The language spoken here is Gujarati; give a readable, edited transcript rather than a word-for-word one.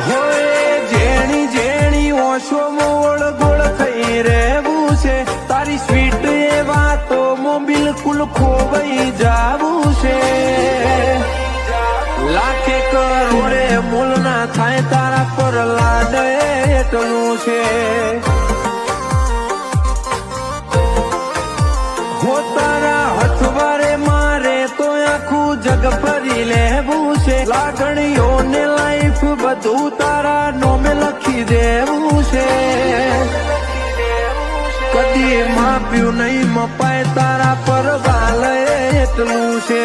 હોય જેણી જેણી ઓશો મોળ ગોળ થઈ રહેવું છે તારી સ્વીટ એ વાતોમાં બિલકુલ ખોવાઈ જાવું છે લાખે કરોડે મૂલ ના થાય તારા પર લાડ એટલું છે હો તારા હથવારે મારે તો આખું જગ ફરી લેવું છે લાગણીઓને લાઈફ બધું તારા નોમે લખી દેવું છે કદી માપ્યું નહીં મપાય તારા પર વાલ એટલું છે